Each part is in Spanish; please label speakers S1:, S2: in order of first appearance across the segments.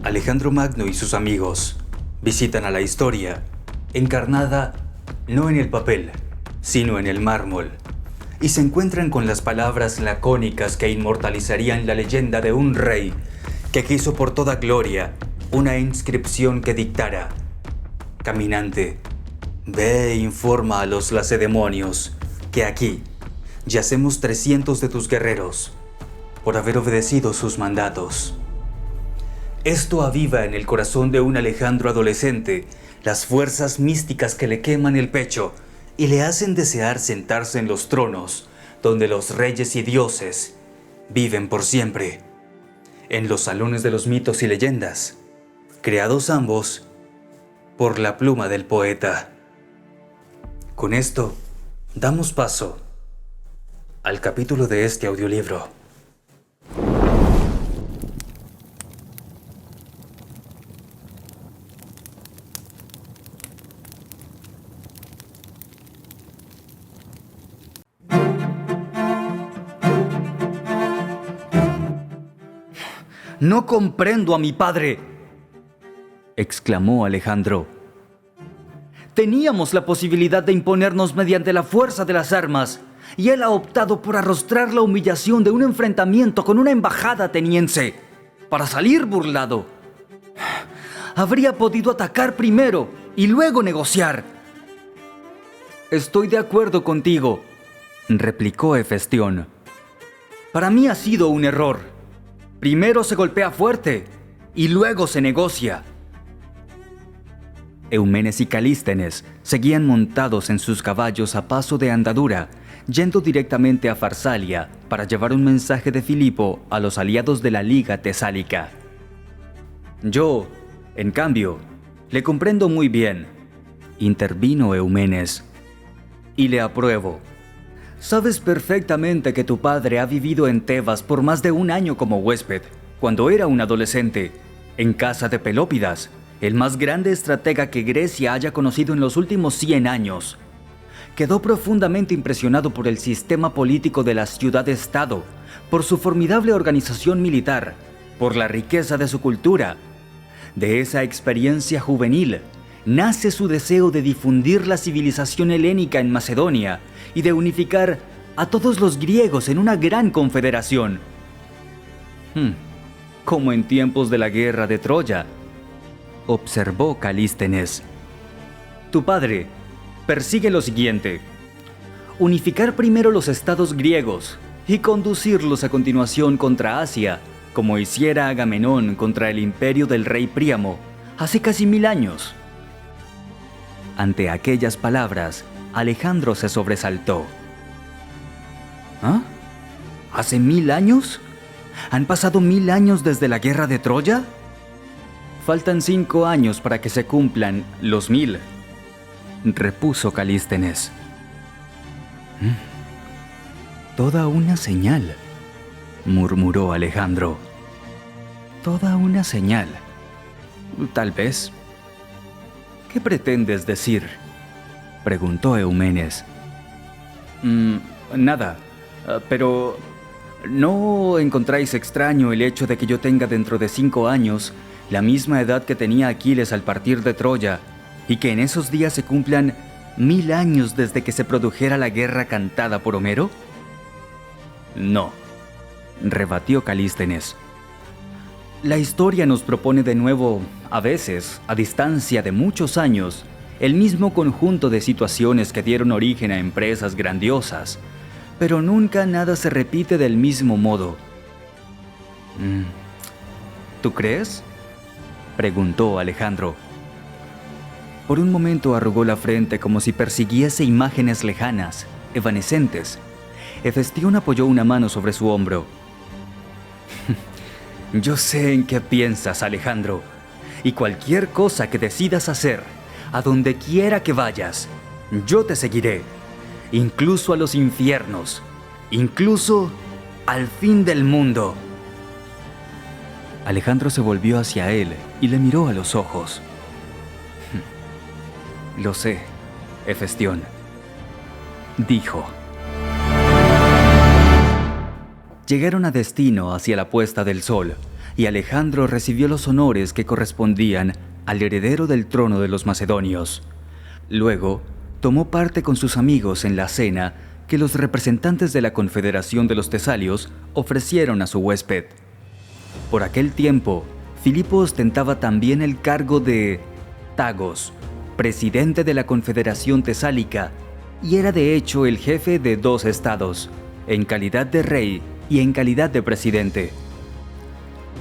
S1: Alejandro Magno y sus amigos visitan a la historia, encarnada no en el papel, sino en el mármol, y se encuentran con las palabras lacónicas que inmortalizarían la leyenda de un rey que quiso por toda gloria una inscripción que dictara: caminante, ve e informa a los lacedemonios que aquí yacemos 300 de tus guerreros por haber obedecido sus mandatos. Esto aviva en el corazón de un Alejandro adolescente las fuerzas místicas que le queman el pecho y le hacen desear sentarse en los tronos donde los reyes y dioses viven por siempre, en los salones de los mitos y leyendas, creados ambos por la pluma del poeta. Con esto, damos paso al capítulo de este audiolibro.
S2: «No comprendo a mi padre», exclamó Alejandro. «Teníamos la posibilidad de imponernos mediante la fuerza de las armas, y él ha optado por arrostrar la humillación de un enfrentamiento con una embajada ateniense, para salir burlado. Habría podido atacar primero y luego negociar». «Estoy de acuerdo contigo», replicó Hefestión. «Para mí ha sido un error. Primero se golpea fuerte y luego se negocia». Eumenes y Calístenes seguían montados en sus caballos a paso de andadura, yendo directamente a Farsalia para llevar un mensaje de Filipo a los aliados de la Liga Tesálica. «Yo, en cambio, le comprendo muy bien», intervino Eumenes, «y le apruebo. Sabes perfectamente que tu padre ha vivido en Tebas por más de un año como huésped, cuando era un adolescente, en casa de Pelópidas, el más grande estratega que Grecia haya conocido en los últimos 100 años. Quedó profundamente impresionado por el sistema político de la ciudad-estado, por su formidable organización militar, por la riqueza de su cultura. De esa experiencia juvenil nace su deseo de difundir la civilización helénica en Macedonia y de unificar a todos los griegos en una gran confederación. Como en tiempos de la guerra de Troya», observó Calístenes. «Tu padre persigue lo siguiente: unificar primero los estados griegos y conducirlos a continuación contra Asia, como hiciera Agamenón contra el imperio del rey Príamo hace casi 1000 años». Ante aquellas palabras, Alejandro se sobresaltó. «¿Ah? ¿Hace 1000 años? ¿Han pasado 1000 años desde la guerra de Troya? Faltan 5 años para que se cumplan los 1000, repuso Calístenes. «Toda una señal», murmuró Alejandro. «Toda una señal. Tal vez». «¿Qué pretendes decir?», preguntó Eumenes. «Nada, pero ¿no encontráis extraño el hecho de que yo tenga dentro de 5 años la misma edad que tenía Aquiles al partir de Troya, y que en esos días se cumplan 1000 años desde que se produjera la guerra cantada por Homero?» «No», rebatió Calístenes. «La historia nos propone de nuevo, a veces, a distancia de muchos años, el mismo conjunto de situaciones que dieron origen a empresas grandiosas, pero nunca nada se repite del mismo modo». «¿Tú crees?», preguntó Alejandro. Por un momento arrugó la frente como si persiguiese imágenes lejanas, evanescentes. Hefestión apoyó una mano sobre su hombro. «Yo sé en qué piensas, Alejandro, y cualquier cosa que decidas hacer, a donde quiera que vayas, yo te seguiré, incluso a los infiernos, incluso al fin del mundo». Alejandro se volvió hacia él y le miró a los ojos. «Lo sé, Hefestión», dijo. Llegaron a destino hacia la puesta del sol, y Alejandro recibió los honores que correspondían al heredero del trono de los macedonios. Luego, tomó parte con sus amigos en la cena que los representantes de la Confederación de los Tesalios ofrecieron a su huésped. Por aquel tiempo, Filipo ostentaba también el cargo de Tagos, presidente de la Confederación Tesálica, y era de hecho el jefe de 2 estados, en calidad de rey y en calidad de presidente.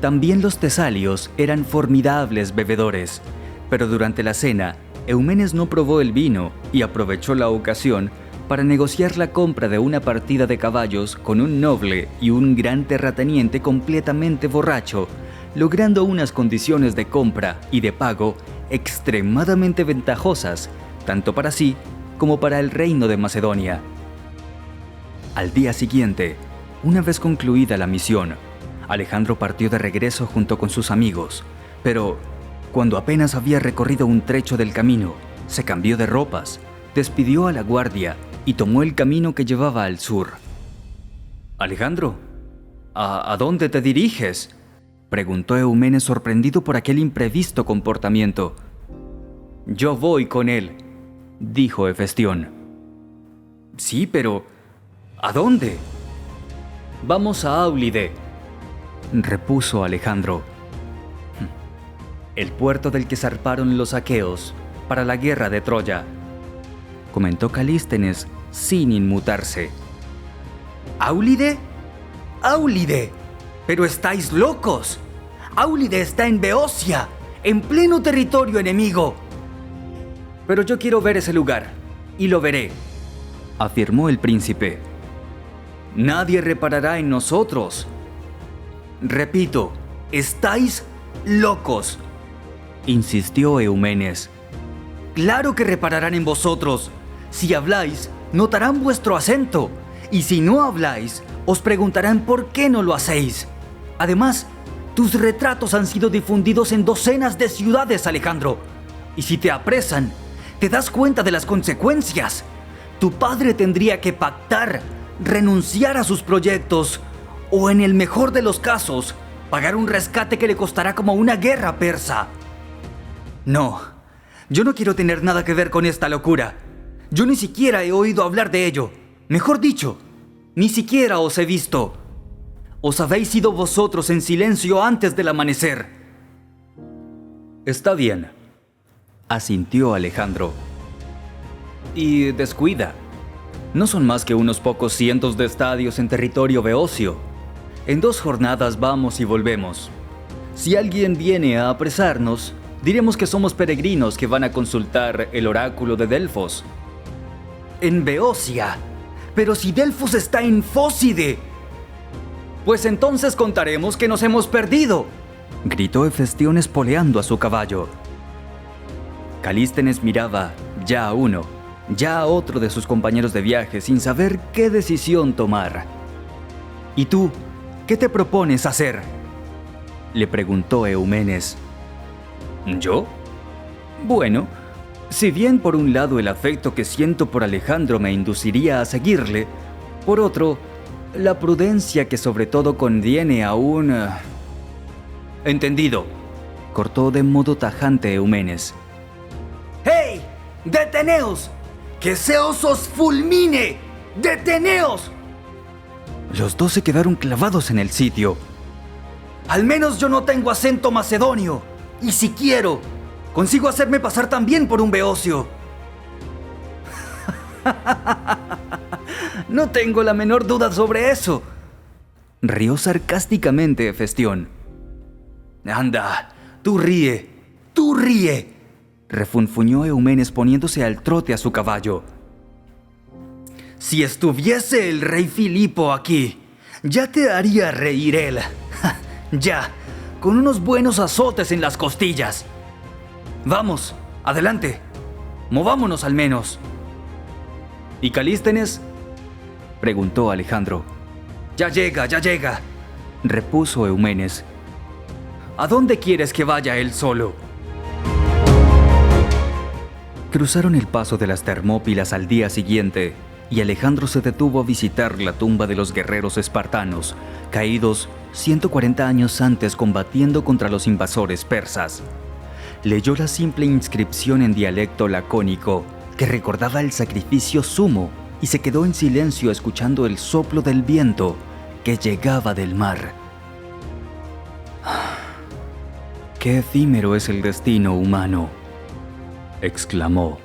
S2: También los tesalios eran formidables bebedores, pero durante la cena, Eumenes no probó el vino y aprovechó la ocasión para negociar la compra de una partida de caballos con un noble y un gran terrateniente completamente borracho, logrando unas condiciones de compra y de pago extremadamente ventajosas, tanto para sí como para el reino de Macedonia. Al día siguiente, una vez concluida la misión, Alejandro partió de regreso junto con sus amigos, pero cuando apenas había recorrido un trecho del camino, se cambió de ropas, despidió a la guardia y tomó el camino que llevaba al sur. «Alejandro, ¿a dónde te diriges?», preguntó Eumenes sorprendido por aquel imprevisto comportamiento. «Yo voy con él», dijo Hefestión. «Sí, pero ¿a dónde?». «Vamos a Áulide», repuso Alejandro. «El puerto del que zarparon los aqueos para la guerra de Troya», comentó Calístenes sin inmutarse. «¿Áulide? ¡Áulide! ¡Pero estáis locos! Áulide está en Beocia, en pleno territorio enemigo». «Pero yo quiero ver ese lugar, y lo veré», afirmó el príncipe. «Nadie reparará en nosotros». «Repito, estáis locos», insistió Eumenes. «Claro que repararán en vosotros. Si habláis, notarán vuestro acento, y si no habláis, os preguntarán por qué no lo hacéis. Además, tus retratos han sido difundidos en docenas de ciudades, Alejandro, y si te apresan, te das cuenta de las consecuencias. Tu padre tendría que pactar, renunciar a sus proyectos, o en el mejor de los casos, pagar un rescate que le costará como una guerra persa. No, yo no quiero tener nada que ver con esta locura. Yo ni siquiera he oído hablar de ello. Mejor dicho, ni siquiera os he visto. Os habéis ido vosotros en silencio antes del amanecer». «Está bien», asintió Alejandro. «Y descuida. No son más que unos pocos cientos de estadios en territorio beocio. En 2 jornadas vamos y volvemos. Si alguien viene a apresarnos, diremos que somos peregrinos que van a consultar el oráculo de Delfos». «¿En Beocia? Pero si Delfos está en Fócide». «Pues entonces contaremos que nos hemos perdido», gritó Hefestión espoleando a su caballo. Calístenes miraba ya a uno, ya a otro de sus compañeros de viaje sin saber qué decisión tomar. «¿Y tú, qué te propones hacer?», le preguntó Eumenes. «¿Yo? Bueno, si bien por un lado el afecto que siento por Alejandro me induciría a seguirle, por otro, la prudencia que sobre todo conviene a un...» «Entendido», cortó de modo tajante Eumenes. «¡Hey! ¡Deteneos! ¡Que Zeus os fulmine! ¡Deteneos!». Los 2 se quedaron clavados en el sitio. «Al menos yo no tengo acento macedonio, y si quiero, consigo hacerme pasar también por un beocio». «No tengo la menor duda sobre eso», rió sarcásticamente Hefestión. «Anda, tú ríe, refunfuñó Eumenes poniéndose al trote a su caballo. «Si estuviese el rey Filipo aquí, ya te haría reír él. Ya, con unos buenos azotes en las costillas. Vamos, adelante, movámonos al menos». «¿Y Calístenes?», preguntó Alejandro. Ya llega», repuso Eumenes. «¿A dónde quieres que vaya él solo?». Cruzaron el paso de las Termópilas al día siguiente, y Alejandro se detuvo a visitar la tumba de los guerreros espartanos, caídos 140 años antes combatiendo contra los invasores persas. Leyó la simple inscripción en dialecto lacónico que recordaba el sacrificio sumo y se quedó en silencio escuchando el soplo del viento que llegaba del mar. ¡Qué efímero es el destino humano!, exclamó.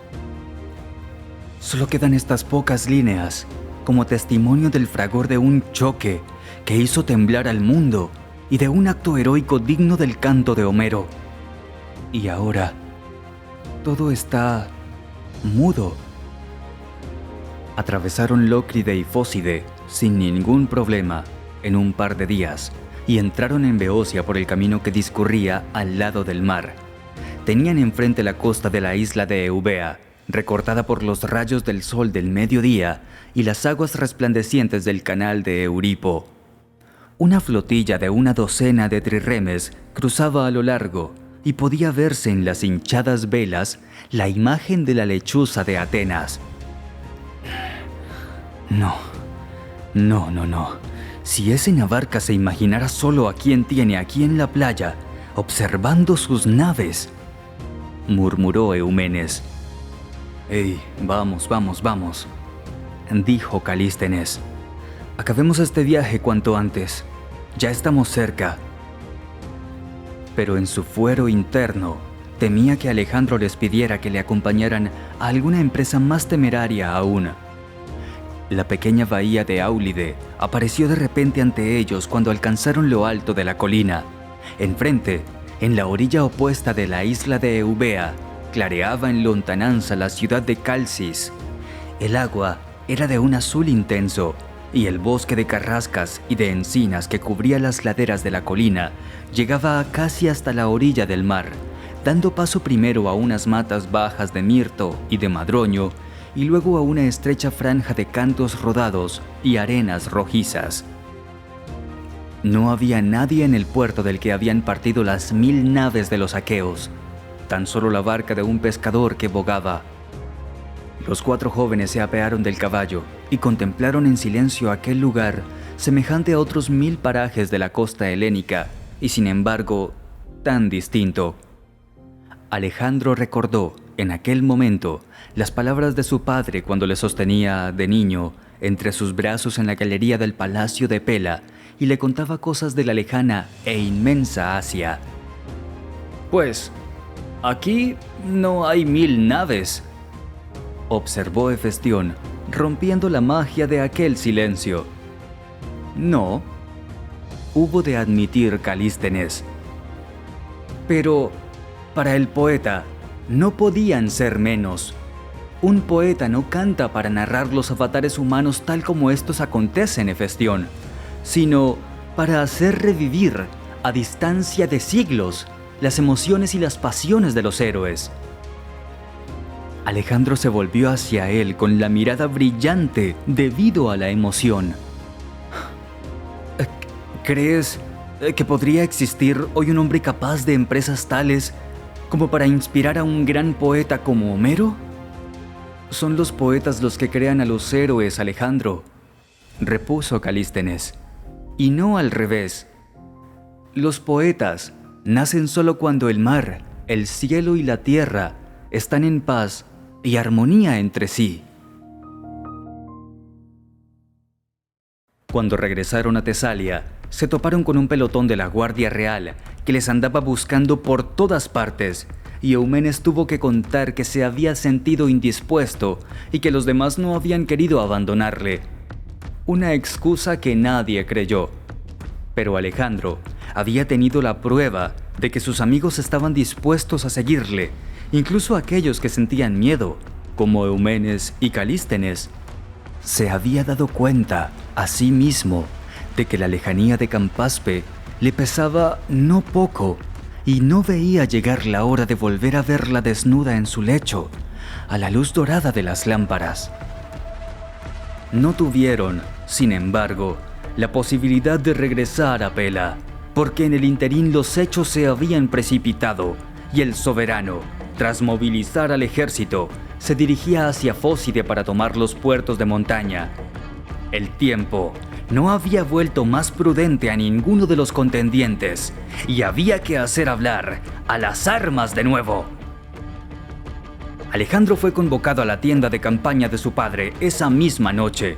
S2: Solo quedan estas pocas líneas como testimonio del fragor de un choque que hizo temblar al mundo y de un acto heroico digno del canto de Homero. Y ahora, todo está mudo. Atravesaron Lócride y Fócide sin ningún problema en un par de días y entraron en Beocia por el camino que discurría al lado del mar. Tenían enfrente la costa de la isla de Eubea, recortada por los rayos del sol del mediodía y las aguas resplandecientes del canal de Euripo. Una flotilla de una docena de trirremes cruzaba a lo largo y podía verse en las hinchadas velas la imagen de la lechuza de Atenas. No. Si ese Navarca se imaginara solo a quién tiene aquí en la playa, observando sus naves, murmuró Eumenes. «Ey, vamos», dijo Calístenes. «Acabemos este viaje cuanto antes. Ya estamos cerca». Pero en su fuero interno, temía que Alejandro les pidiera que le acompañaran a alguna empresa más temeraria aún. La pequeña bahía de Áulide apareció de repente ante ellos cuando alcanzaron lo alto de la colina. Enfrente, en la orilla opuesta de la isla de Eubea, clareaba en lontananza la ciudad de Calcis. El agua era de un azul intenso, y el bosque de carrascas y de encinas que cubría las laderas de la colina llegaba casi hasta la orilla del mar, dando paso primero a unas matas bajas de mirto y de madroño, y luego a una estrecha franja de cantos rodados y arenas rojizas. No había nadie en el puerto del que habían partido las 1000 naves de los aqueos, tan solo la barca de un pescador que bogaba. Los 4 jóvenes se apearon del caballo y contemplaron en silencio aquel lugar semejante a otros 1000 parajes de la costa helénica y sin embargo tan distinto. Alejandro recordó en aquel momento las palabras de su padre cuando le sostenía de niño entre sus brazos en la galería del palacio de Pela y le contaba cosas de la lejana e inmensa Asia. «Pues, aquí no hay 1000 naves», observó Hefestión, rompiendo la magia de aquel silencio. «No», hubo de admitir Calístenes. «Pero, para el poeta, no podían ser menos. Un poeta no canta para narrar los avatares humanos tal como estos acontecen, Hefestión, sino para hacer revivir, a distancia de siglos, las emociones y las pasiones de los héroes». Alejandro se volvió hacia él con la mirada brillante debido a la emoción. «¿Crees que podría existir hoy un hombre capaz de empresas tales como para inspirar a un gran poeta como Homero?» «Son los poetas los que crean a los héroes, Alejandro», repuso Calístenes, «y no al revés. Los poetas nacen solo cuando el mar, el cielo y la tierra están en paz y armonía entre sí». Cuando regresaron a Tesalia, se toparon con un pelotón de la Guardia Real que les andaba buscando por todas partes, y Eumenes tuvo que contar que se había sentido indispuesto y que los demás no habían querido abandonarle. Una excusa que nadie creyó. Pero Alejandro había tenido la prueba de que sus amigos estaban dispuestos a seguirle, incluso aquellos que sentían miedo, como Eumenes y Calístenes. Se había dado cuenta a sí mismo de que la lejanía de Campaspe le pesaba no poco y no veía llegar la hora de volver a verla desnuda en su lecho, a la luz dorada de las lámparas. No tuvieron, sin embargo, la posibilidad de regresar a Pela, porque en el interín los hechos se habían precipitado y el soberano, tras movilizar al ejército, se dirigía hacia Fócide para tomar los puertos de montaña. El tiempo, no había vuelto más prudente a ninguno de los contendientes y había que hacer hablar a las armas de nuevo. Alejandro fue convocado a la tienda de campaña de su padre esa misma noche.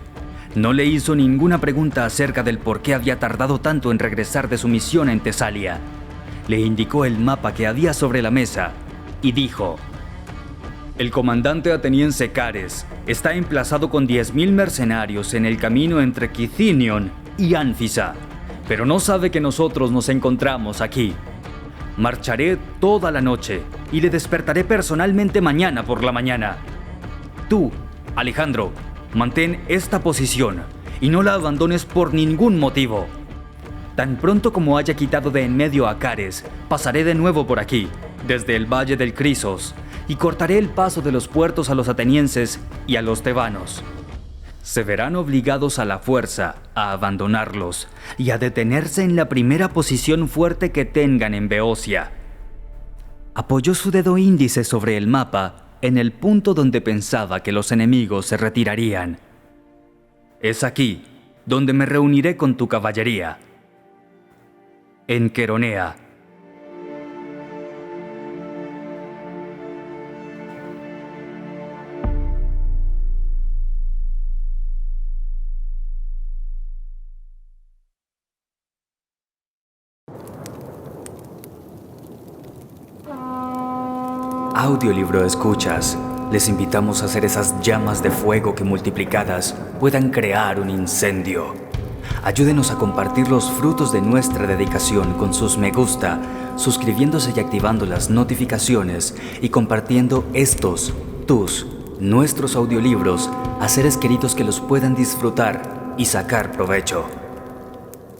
S2: No le hizo ninguna pregunta acerca del por qué había tardado tanto en regresar de su misión en Tesalia. Le indicó el mapa que había sobre la mesa y dijo: el comandante ateniense Cares está emplazado con 10.000 mercenarios en el camino entre Quicinion y Ánfisa, pero no sabe que nosotros nos encontramos aquí. Marcharé toda la noche y le despertaré personalmente mañana por la mañana. Tú, Alejandro, mantén esta posición y no la abandones por ningún motivo. Tan pronto como haya quitado de en medio a Cares, pasaré de nuevo por aquí, desde el valle del Crisos, y cortaré el paso de los puertos a los atenienses y a los tebanos. Se verán obligados a la fuerza a abandonarlos y a detenerse en la primera posición fuerte que tengan en Beocia. Apoyó su dedo índice sobre el mapa en el punto donde pensaba que los enemigos se retirarían. Es aquí donde me reuniré con tu caballería. En Queronea. Audiolibro escuchas. Les invitamos a hacer esas llamas de fuego que multiplicadas puedan crear un incendio. Ayúdenos a compartir los frutos de nuestra dedicación con sus me gusta, suscribiéndose y activando las notificaciones y compartiendo nuestros audiolibros a seres queridos que los puedan disfrutar y sacar provecho.